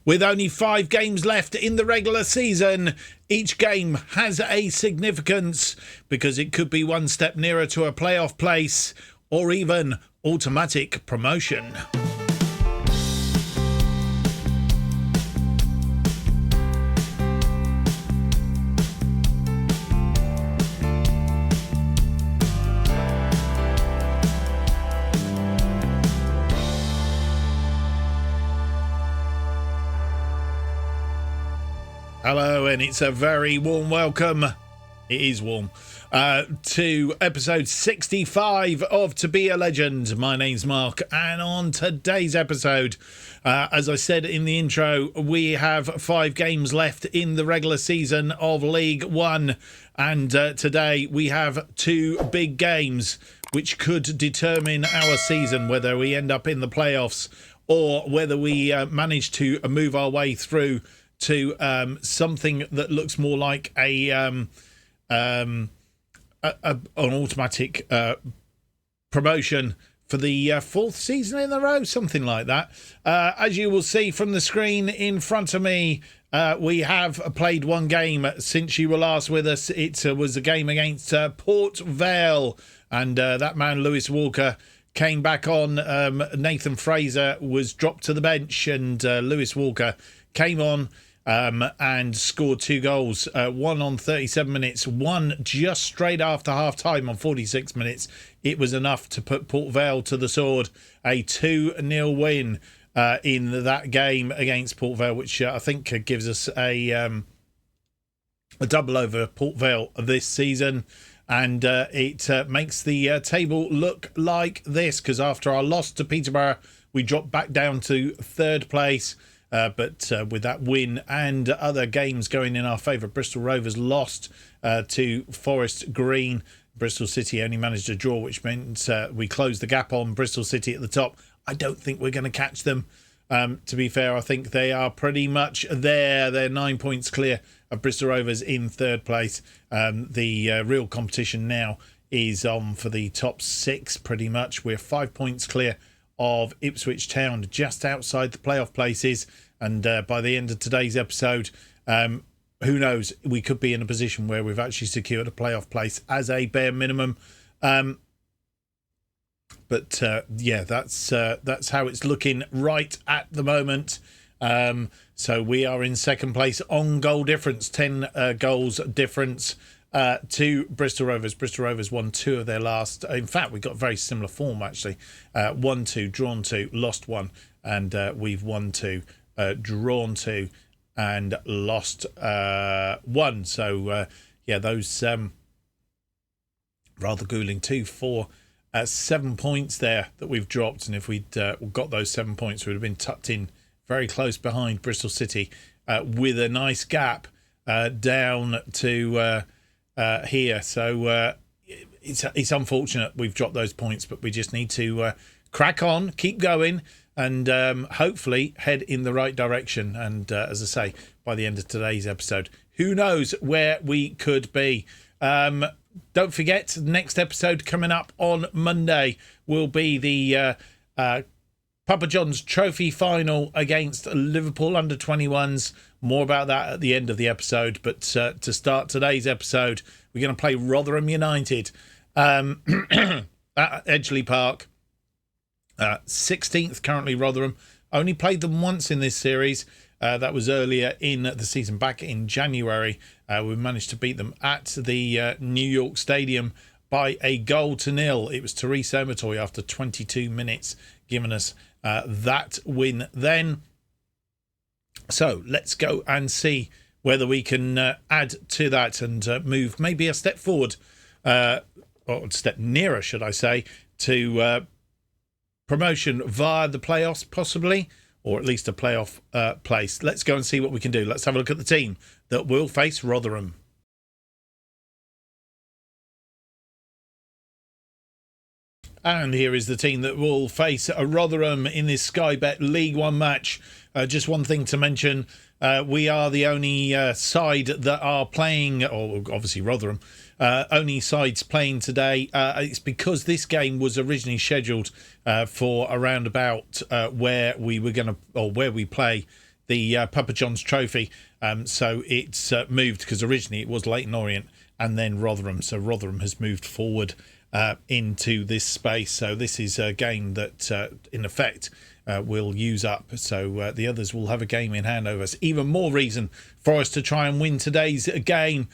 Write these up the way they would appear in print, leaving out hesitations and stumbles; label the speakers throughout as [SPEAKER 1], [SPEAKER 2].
[SPEAKER 1] With only 5 games left in the regular season, each game has a significance because it could be one step nearer to a playoff place or even automatic promotion. Hello, and it's a very warm welcome. It is warm. To episode 65 of To Be a Legend. My name's Mark, and on today's episode, as I said in the intro, we have 5 games left in the regular season of League One, and today we have 2 big games which could determine our season, whether we end up in the playoffs or whether we manage to move our way through to something that looks more like an automatic promotion for the 4th season in a row, something like that. As you will see from the screen in front of me, we have played one game since you were last with us. It was a game against Port Vale, and that man Lewis Walker came back on. Nathan Fraser was dropped to the bench, and Lewis Walker came on and scored 2 goals, one on 37 minutes, one just straight after half-time on 46 minutes. It was enough to put Port Vale to the sword. A 2-0 win in that game against Port Vale, which I think gives us a double over Port Vale this season. And it makes the table look like this, because after our loss to Peterborough, we dropped back down to 3rd place. But with that win and other games going in our favour, Bristol Rovers lost to Forest Green. Bristol City only managed a draw, which meant we closed the gap on Bristol City at the top. I don't think we're going to catch them. To be fair, I think they are pretty much there. They're 9 points clear of Bristol Rovers in 3rd place. The real competition now is on for the top 6 pretty much. We're 5 points clear of Ipswich Town, just outside the playoff places, and by the end of today's episode, who knows, we could be in a position where we've actually secured a playoff place as a bare minimum. But yeah, that's how it's looking right at the moment. So we are in 2nd place on goal difference, 10 goals difference to Bristol Rovers. Bristol Rovers won 2 of their last. In fact, we got very similar form actually. 1-2, drawn 2, lost 1, and we've won 2, drawn 2, and lost 1. So yeah, those rather grueling 2 for 7 points there that we've dropped. And if we'd got those 7 points, we would have been tucked in very close behind Bristol City with a nice gap down to here. So it's unfortunate we've dropped those points, but we just need to crack on, keep going, and hopefully head in the right direction. And as I say, by the end of today's episode, who knows where we could be. Don't forget, the next episode coming up on Monday will be the Papa John's Trophy final against Liverpool under-21s. More about that at the end of the episode. But to start today's episode, we're going to play Rotherham United at Edgeley Park. 16th currently Rotherham. Only played them once in this series. That was earlier in the season, back in January. We managed to beat them at the New York Stadium by a 1-0. It was Therese Omatoy after 22 minutes giving us that win then. So let's go and see whether we can add to that and move maybe a step forward, or a step nearer, should I say, to promotion via the playoffs possibly, or at least a playoff place. Let's go and see what we can do. Let's have a look at the team that will face Rotherham. And here is the team that will face a Rotherham in this Sky Bet League One match. Just one thing to mention, we are the only side that are playing, or obviously Rotherham, only sides playing today. It's because this game was originally scheduled for around about where we were going to, or where we play the Papa John's Trophy. So it's moved because originally it was Leyton Orient and then Rotherham. So Rotherham has moved forward into this space. So this is a game that, in effect, we'll use up. So the others will have a game in hand over us. Even more reason for us to try and win today's game.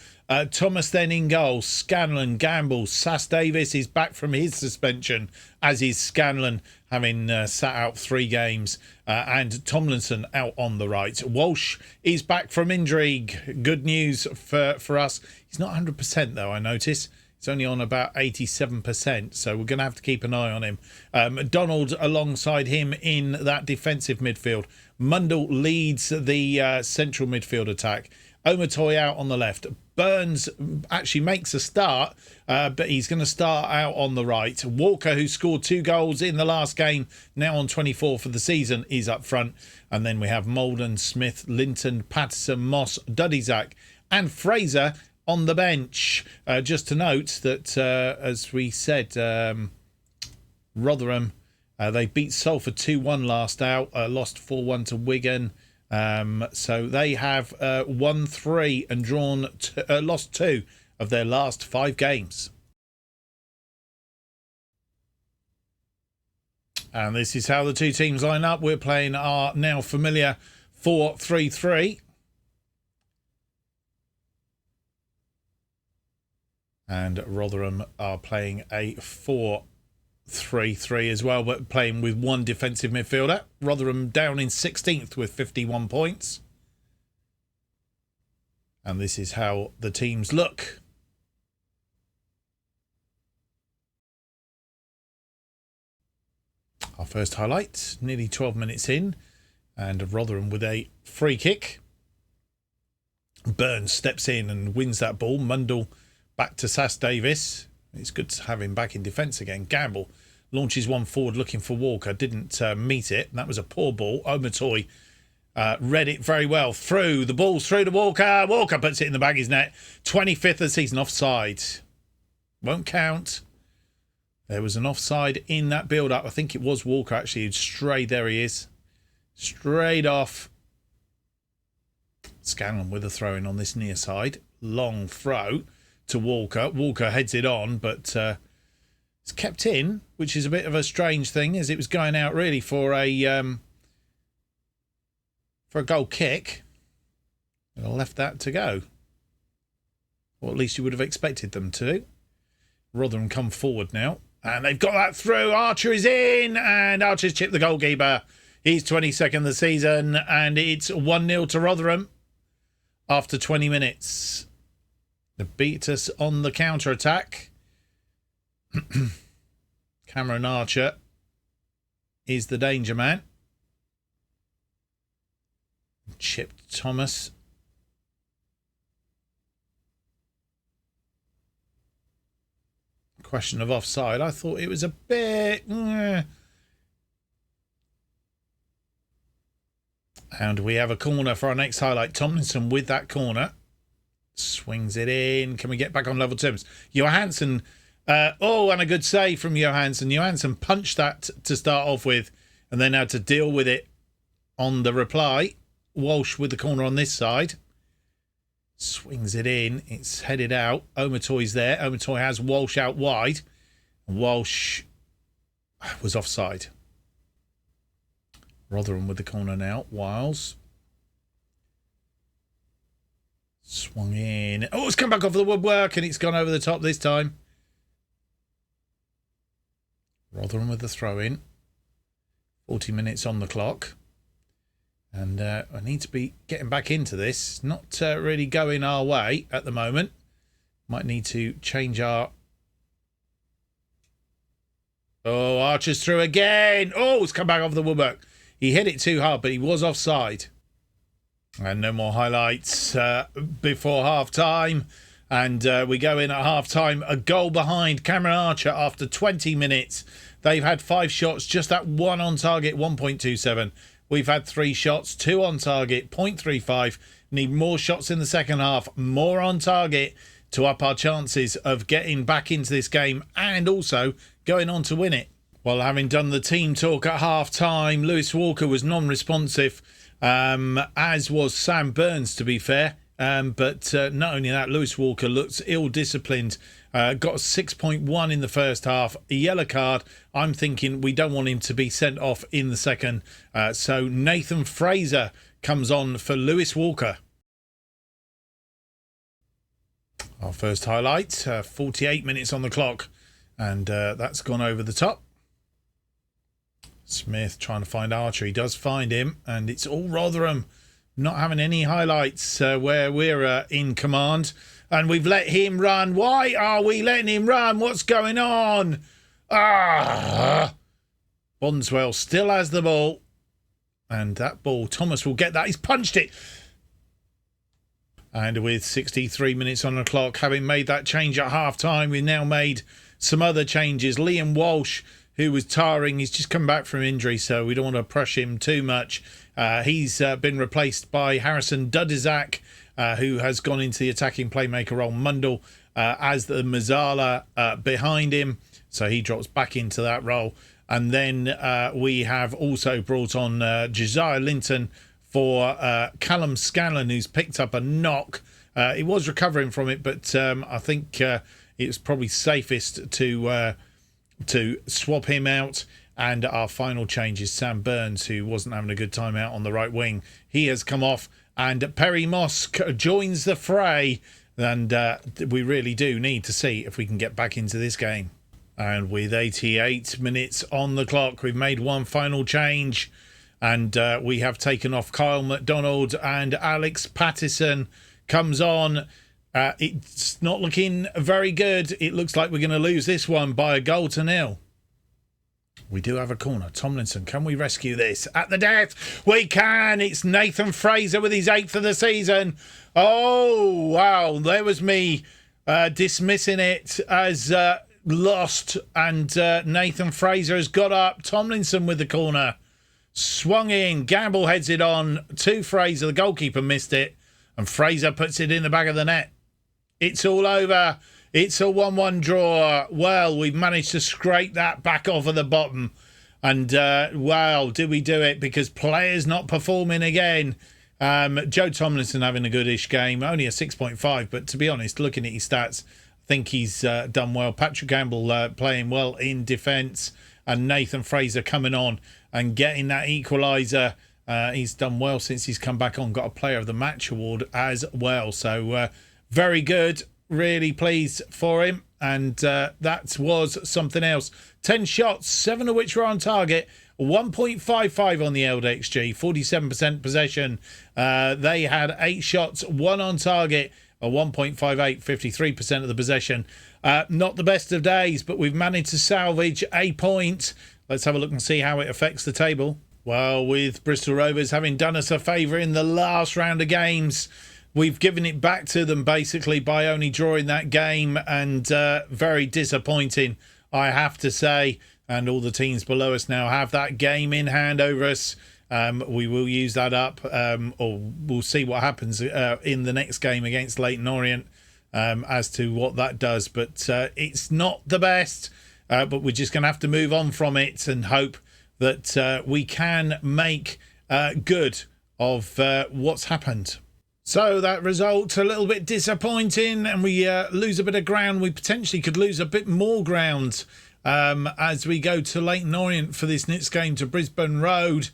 [SPEAKER 1] Thomas then in goal. Scanlon, Gamble, Sass Davis is back from his suspension, as is Scanlon, having sat out 3 games. And Tomlinson out on the right. Walsh is back from injury. Good news for us. He's not 100% though, I notice. It's only on about 87%, so we're going to have to keep an eye on him. Donald alongside him in that defensive midfield. Mundell leads the central midfield attack. Omatoy out on the left. Burns actually makes a start, but he's going to start out on the right. Walker, who scored 2 goals in the last game, now on 24 for the season, is up front. And then we have Molden, Smith, Linton, Patterson, Moss, Dudizak and Fraser on the bench. Just to note that, as we said, Rotherham, they beat Salford 2-1 last out, lost 4-1 to Wigan. So they have won 3 and lost 2 of their last 5 games. And this is how the 2 teams line up. We're playing our now familiar 4-3-3. And Rotherham are playing a 4-3-3 as well, but playing with 1 defensive midfielder. Rotherham down in 16th with 51 points. And this is how the teams look. Our first highlight, nearly 12 minutes in, and Rotherham with a free kick. Burns steps in and wins that ball. Mundell back to Sass Davis. It's good to have him back in defence again. Gamble launches one forward looking for Walker. Didn't meet it. That was a poor ball. Omatoy read it very well. Through. The ball's through to Walker. Walker puts it in the back of his net. 25th of the season. Offside. Won't count. There was an offside in that build-up. I think it was Walker actually who strayed. There he is. Strayed off. Scanlon with a throw-in on this near side. Long throw to Walker. Walker heads it on, but it's kept in, which is a bit of a strange thing, as it was going out really for a goal kick. And I left that to go. Or at least you would have expected them to. Rotherham come forward now, and they've got that through. Archer is in, and Archer's chipped the goalkeeper. He's 22nd of the season, and it's 1-0 to Rotherham after 20 minutes. They beat us on the counter-attack. Cameron Archer is the danger man. Chipped Thomas. Question of offside. I thought it was a bit... And we have a corner for our next highlight. Tomlinson with that corner. Swings it in. Can we get back on level terms? Johansson. And a good save from Johansson. Johansson punched that to start off with and then had to deal with it on the reply. Walsh with the corner on this side. Swings it in. It's headed out. Omatoy's there. Omatoy has Walsh out wide. Walsh was offside. Rotherham with the corner now. Wiles. Swung in. Oh, it's come back off the woodwork and it's gone over the top this time. Rotherham with the throw in. 40 minutes on the clock. And I need to be getting back into this. Not really going our way at the moment. Might need to change our... Oh, Archer's through again. Oh, it's come back off the woodwork. He hit it too hard, but he was offside. And no more highlights before half-time. And we go in at half-time. A goal behind Cameron Archer after 20 minutes. They've had 5 shots, just that 1 on target, 1.27. We've had 3 shots, 2 on target, 0.35. Need more shots in the second half, more on target to up our chances of getting back into this game and also going on to win it. Well, having done the team talk at half-time, Lewis Walker was non-responsive. as was Sam Burns, to be fair. But not only that, Lewis Walker looks ill-disciplined. Got a 6.1 in the first half, a yellow card. I'm thinking we don't want him to be sent off in the second. So Nathan Fraser comes on for Lewis Walker. Our first highlight, 48 minutes on the clock, and that's gone over the top. Smith trying to find Archer. He does find him, and it's all Rotherham not having any highlights where we're in command, and we've let him run. Why are we letting him run? What's going on? Bondswell still has the ball, and that ball, Thomas will get that. He's punched it. And with 63 minutes on the clock, having made that change at half-time, we've now made some other changes. Liam Walsh, who was tiring, he's just come back from injury, so we don't want to press him too much. He's been replaced by Harrison Dudizak, who has gone into the attacking playmaker role. Mundell as the Mazzala behind him, so he drops back into that role. And then we have also brought on Josiah Linton for Callum Scanlon, who's picked up a knock. He was recovering from it, but I think it's probably safest to swap him out. And our final change is Sam Burns, who wasn't having a good time out on the right wing. He has come off, and Perry Moss joins the fray. And we really do need to see if we can get back into this game. And with 88 minutes on the clock, we've made one final change. And we have taken off Kyle McDonald, and Alex Pattison comes on. It's not looking very good. It looks like we're going to lose this one by 1-0. We do have a corner. Tomlinson, can we rescue this? At the death, we can. It's Nathan Fraser with his 8th of the season. Oh, wow. There was me dismissing it as lost. And Nathan Fraser has got up. Tomlinson with the corner. Swung in. Gamble heads it on to Fraser. The goalkeeper missed it. And Fraser puts it in the back of the net. It's all over. It's a 1-1 draw. Well, we've managed to scrape that back off of the bottom. And, wow, did we do it? Because players not performing again. Joe Tomlinson having a goodish game. Only a 6.5. But to be honest, looking at his stats, I think he's done well. Patrick Gamble playing well in defence. And Nathan Fraser coming on and getting that equaliser. He's done well since he's come back on. Got a Player of the Match award as well. So, very good. Really pleased for him. And that was something else. 10 shots, 7 of which were on target. 1.55 on the LDXG. 47% possession. They had 8 shots, 1 on target. A 1.58, 53% of the possession. Not the best of days, but we've managed to salvage a point. Let's have a look and see how it affects the table. Well, with Bristol Rovers having done us a favour in the last round of games, we've given it back to them basically by only drawing that game, and very disappointing, I have to say. And all the teams below us now have that game in hand over us. We will use that up, or we'll see what happens in the next game against Leyton Orient as to what that does. But it's not the best, but we're just going to have to move on from it and hope that we can make good of what's happened. So that result a little bit disappointing, and we lose a bit of ground. We potentially could lose a bit more ground as we go to Leyton Orient for this next game to Brisbane Road,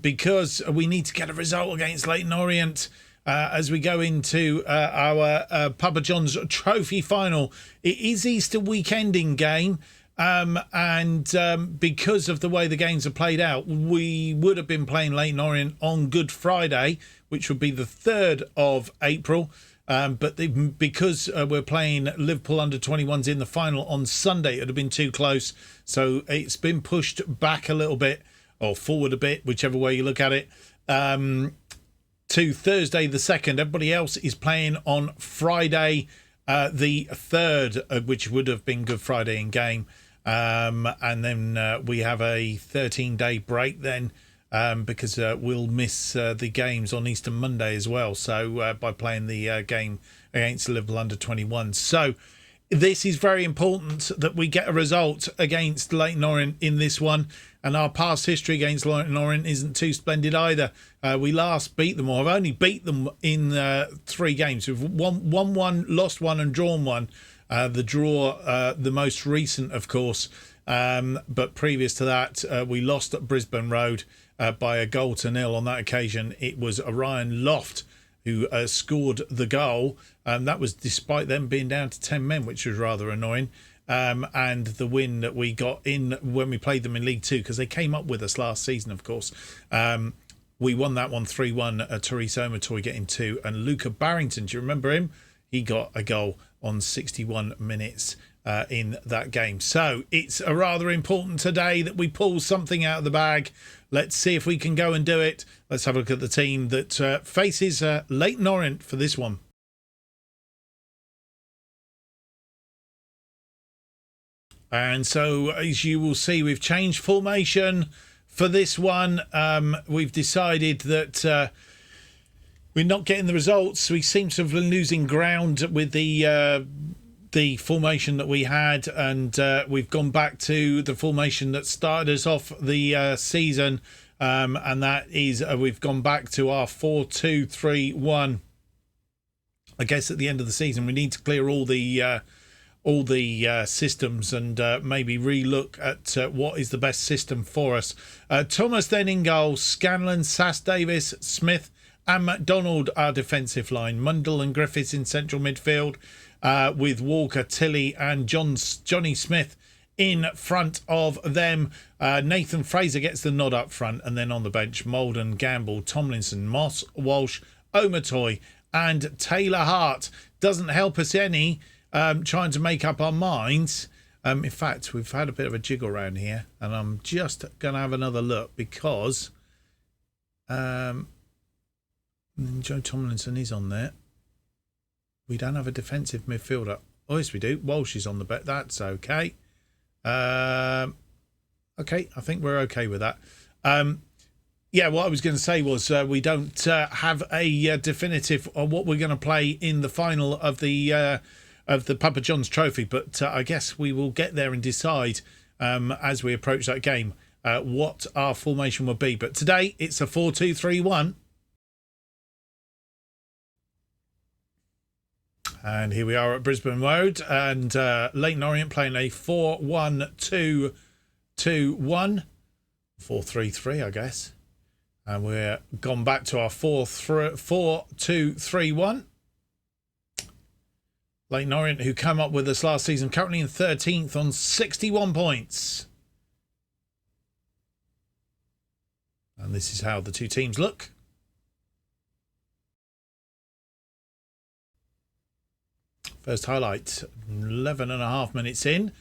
[SPEAKER 1] because we need to get a result against Leyton Orient as we go into our Papa John's Trophy final. It is Easter weekending game. And because of the way the games are played out, we would have been playing Leyton Orient on Good Friday, which would be the 3rd of April. But because we're playing Liverpool under-21s in the final on Sunday, it would have been too close. So it's been pushed back a little bit, or forward a bit, whichever way you look at it, to Thursday the 2nd. Everybody else is playing on Friday the 3rd, which would have been Good Friday in game. And then we have a 13-day break then, because we'll miss the games on Easter Monday as well. So by playing the game against Liverpool under-21. So this is very important that we get a result against Leyton Orient in this one. And our past history against Leyton Orient isn't too splendid either. We last beat them, or have only beat them in 3 games. We've won one, lost one, and drawn one. The draw, the most recent, of course. But previous to that, we lost at Brisbane Road by 1-0 on that occasion. It was Orion Loft who scored the goal. That was despite them being down to 10 men, which was rather annoying. And the win that we got in when we played them in League Two, because they came up with us last season, of course. We won that one 3-1. Therese Omatoy getting 2. And Luca Barrington, do you remember him? He got a goal on 61 minutes in that game. So it's a rather important today that we pull something out of the bag. Let's see if we can go and do it. Let's have a look at the team that faces Leyton Orient for this one. And so, as you will see, we've changed formation for this one. We've decided that we're not getting the results. We seem to have been losing ground with the formation that we had, and we've gone back to the formation that started us off the season, and that is we've gone back to our 4-2-3-1. I guess at the end of the season we need to clear all the systems and maybe relook at what is the best system for us. Thomas then in goal, Scanlon, Sass Davis, Smith and MacDonald our defensive line. Mundell and Griffiths in central midfield, with Walker, Tilley and Johnny Smith in front of them. Nathan Fraser gets the nod up front, and then on the bench, Molden, Gamble, Tomlinson, Moss, Walsh, Omatoy and Taylor Hart. Doesn't help us any trying to make up our minds. In fact, we've had a bit of a jiggle around here, and I'm just going to have another look because Joe Tomlinson is on there. We don't have a defensive midfielder. Oh, yes, we do. Walsh is on the bet. That's okay. Okay, I think we're okay with that. Yeah, what I was going to say was we don't have a definitive on what we're going to play in the final of the Papa John's Trophy, but I guess we will get there and decide as we approach that game what our formation will be. But today it's a 4-2-3-1. And here we are at Brisbane Road, and Leyton Orient playing a 4-1-2-2-1. 4-3-3, I guess. And we're gone back to our 4-2-3-1. Leyton Orient, who came up with us last season, currently in 13th on 61 points. And this is how the two teams look. First highlight, 11.5 minutes in,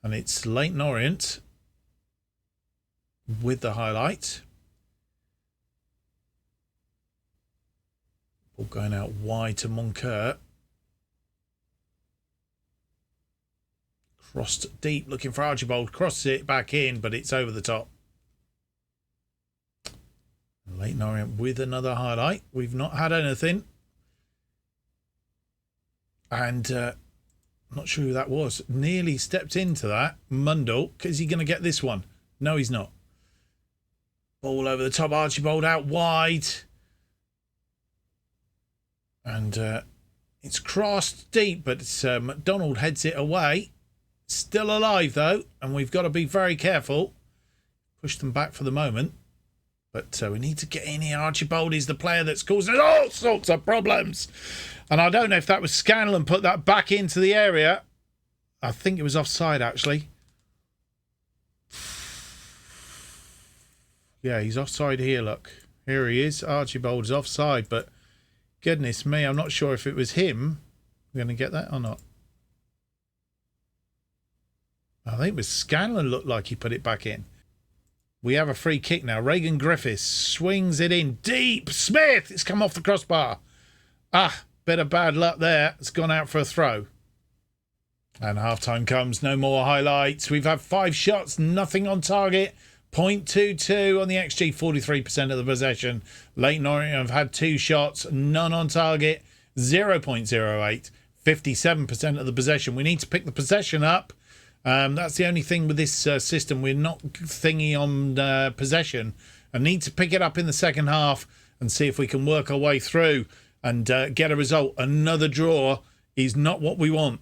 [SPEAKER 1] and it's Leyton Orient with the highlight. Ball going out wide to Moncur. Crossed deep, looking for Archibald. Crosses it back in, but it's over the top. Leyton Orient with another highlight. We've not had anything. And I'm not sure who that was. Nearly stepped into that. Mundell. Is he going to get this one? No, he's not. Ball over the top. Archibald out wide. And it's crossed deep, but MacDonald heads it away. Still alive, though, and we've got to be very careful. Push them back for the moment. But we need to get in here. Archibald is the player that's causing all sorts of problems. And I don't know if that was Scanlon put that back into the area. I think it was offside, actually. Yeah, he's offside here, look. Here he is. Archibald's offside, but goodness me, I'm not sure if it was him. We're going to get that or not. I think it was Scanlon looked like he put it back in. We have a free kick now. Reagan Griffiths swings it in deep. Smith! It's come off the crossbar. Ah, bit of bad luck there. It's gone out for a throw. And half-time comes. No more highlights. We've had 5 shots. Nothing on target. 0.22 on the XG. 43% of the possession. Leyton Orient have had 2 shots. None on target. 0.08. 57% of the possession. We need to pick the possession up. That's the only thing with this system. We're not thingy on possession. I need to pick it up in the second half and see if we can work our way through and get a result. Another draw is not what we want.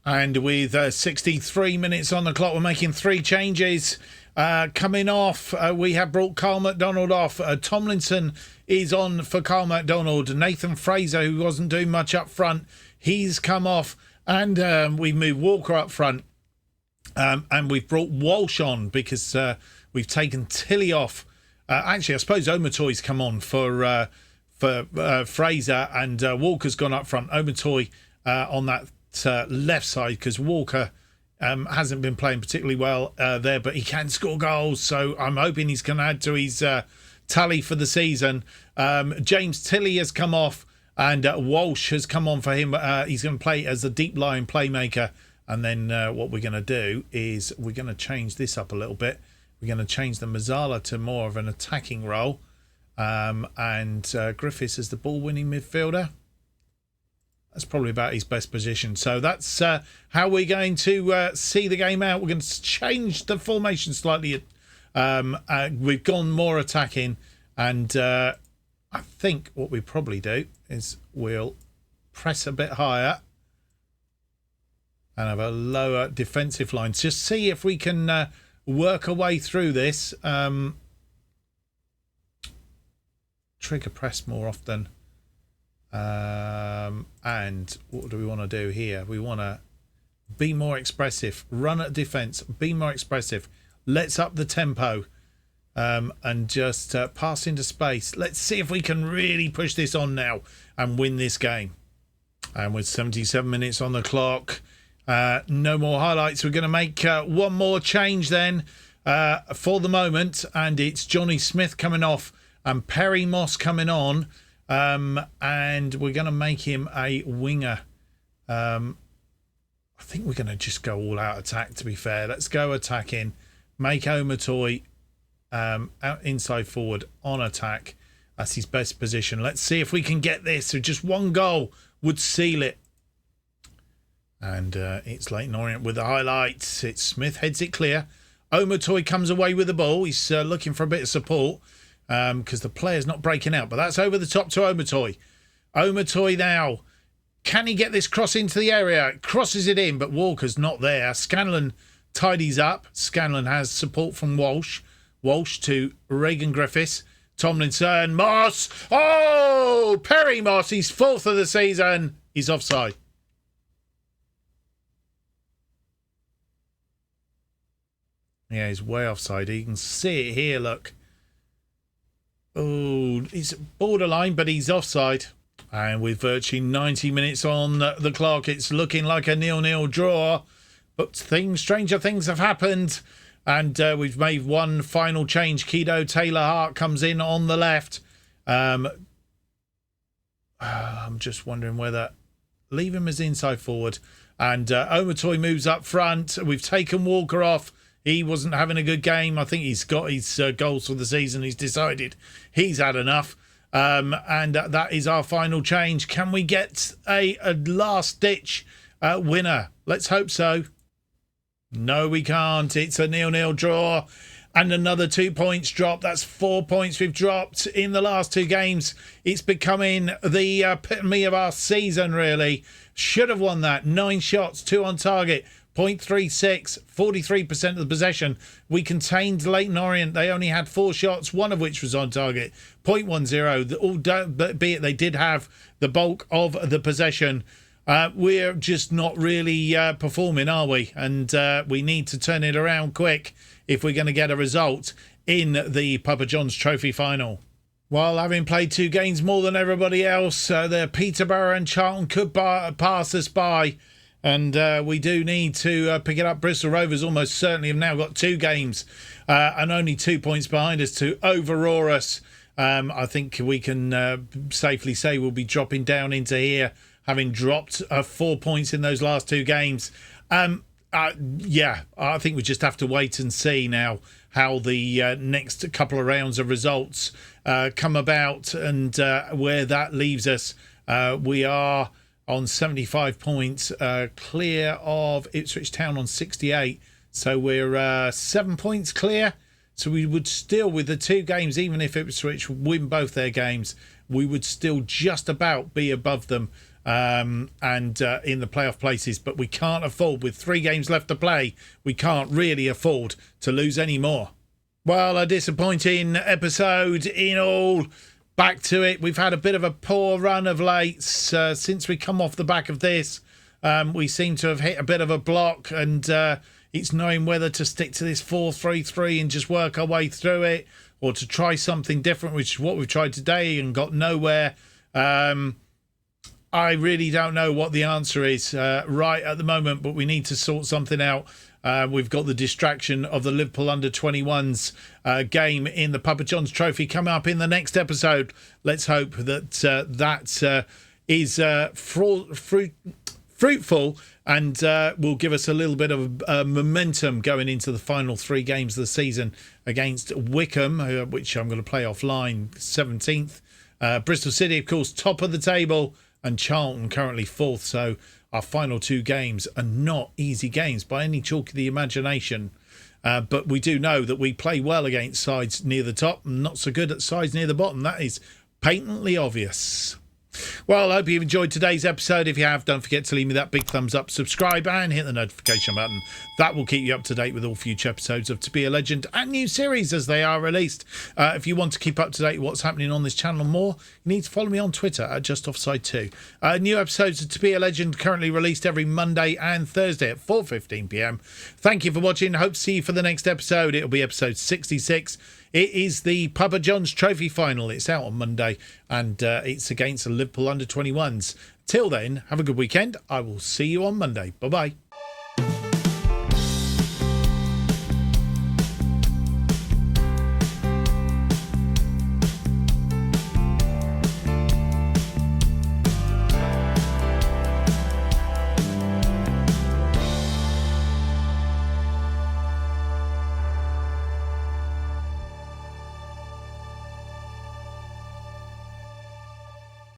[SPEAKER 1] And with 63 minutes on the clock, we're making 3 changes. Coming off, we have brought Carl McDonald off. Tomlinson is on for Carl McDonald. Nathan Fraser, who wasn't doing much up front, he's come off. And we've moved Walker up front. And we've brought Walsh on because we've taken Tilly off. Actually, I suppose Omatoy's come on for Fraser, and Walker's gone up front. Omatoy on that left side because Walker hasn't been playing particularly well there, but he can score goals. So I'm hoping he's going to add to his tally for the season. James Tilly has come off, and Walsh has come on for him. He's going to play as a deep line playmaker. And then what we're going to do is we're going to change this up a little bit. We're going to change the Mazzala to more of an attacking role. And Griffiths as the ball-winning midfielder. That's probably about his best position. So that's how we're going to see the game out. We're going to change the formation slightly. We've gone more attacking. And I think what we probably do is we'll press a bit higher and have a lower defensive line. Just see if we can work our way through this. Trigger press more often. And what do we want to do here? We want to be more expressive. Run at defence. Be more expressive. Let's up the tempo. And just pass into space. Let's see if we can really push this on now and win this game. And with 77 minutes on the clock... no more highlights. We're going to make one more change then for the moment, and it's Johnny Smith coming off and Perry Moss coming on, and we're going to make him a winger. I think we're going to just go all out attack, to be fair. Let's go attacking. Make Omatoy out inside forward on attack. That's his best position. Let's see if we can get this. So just one goal would seal it. And it's Leyton Orient with the highlights. It's Smith heads it clear. Omatoy comes away with the ball. He's looking for a bit of support because the player's not breaking out. But that's over the top to Omatoy. Omatoy now. Can he get this cross into the area? Crosses it in, but Walker's not there. Scanlon tidies up. Scanlon has support from Walsh. Walsh to Regan Griffiths. Tomlinson. Moss. Oh! Perry Moss. He's 4th of the season. He's offside. Yeah, he's way offside. You can see it here, look. Oh, he's borderline, but he's offside. And with virtually 90 minutes on the clock, it's looking like a 0-0 draw. But stranger things have happened. And we've made one final change. Kedo Taylor-Hart comes in on the left. I'm just wondering whether... Leave him as inside forward. And Omatoy moves up front. We've taken Walker off. He wasn't having a good game. I think he's got his goals for the season. He's decided he's had enough. And that is our final change. Can we get a last-ditch winner? Let's hope so. No, we can't. It's a 0-0 draw. And another 2 points drop. That's 4 points we've dropped in the last 2 games. It's becoming the epitome of our season, really. Should have won that. 9 shots, 2 on target. 0.36, 43% of the possession. We contained Leyton Orient. They only had 4 shots, 1 of which was on target. 0.10, be it they did have the bulk of the possession. We're just not really performing, are we? And we need to turn it around quick if we're going to get a result in the Papa John's Trophy final. While having played 2 games more than everybody else, the Peterborough and Charlton could pass us by. And we do need to pick it up. Bristol Rovers almost certainly have now got 2 games and only 2 points behind us to overawe us. I think we can safely say we'll be dropping down into here, having dropped 4 points in those last 2 games. Yeah, I think we just have to wait and see now how the next couple of rounds of results come about and where that leaves us. We are on 75 points, clear of Ipswich Town on 68. So we're 7 points clear. So we would still, with the 2 games, even if Ipswich win both their games, we would still just about be above them and in the playoff places. But we can't afford, with 3 games left to play, we can't really afford to lose any more. Well, a disappointing episode in all. Back to it. We've had a bit of a poor run of late since we come off the back of this. We seem to have hit a bit of a block, and it's knowing whether to stick to this 4-3-3 and just work our way through it, or to try something different, which is what we've tried today and got nowhere. I really don't know what the answer is right at the moment, but we need to sort something out. We've got the distraction of the Liverpool under-21s game in the Papa John's Trophy coming up in the next episode. Let's hope that that is fruitful and will give us a little bit of momentum going into the final 3 games of the season against Wickham, which I'm going to play offline, 17th. Bristol City, of course, top of the table, and Charlton currently 4th. So our final 2 games are not easy games by any chalk of the imagination. But we do know that we play well against sides near the top and not so good at sides near the bottom. That is patently obvious. Well, I hope you've enjoyed today's episode. If you have, don't forget to leave me that big thumbs up, subscribe and hit the notification button. That will keep you up to date with all future episodes of To Be a Legend and new series as they are released. If you want to keep up to date with what's happening on this channel and more, you need to follow me on Twitter at JustOffsideToo. New episodes of To Be a Legend currently released every Monday and Thursday at 4:15 p.m. Thank you for watching. Hope to see you for the next episode. It'll be episode 66. It is the Papa John's Trophy final. It's out on Monday and it's against the Liverpool under-21s. Till then, have a good weekend. I will see you on Monday. Bye-bye.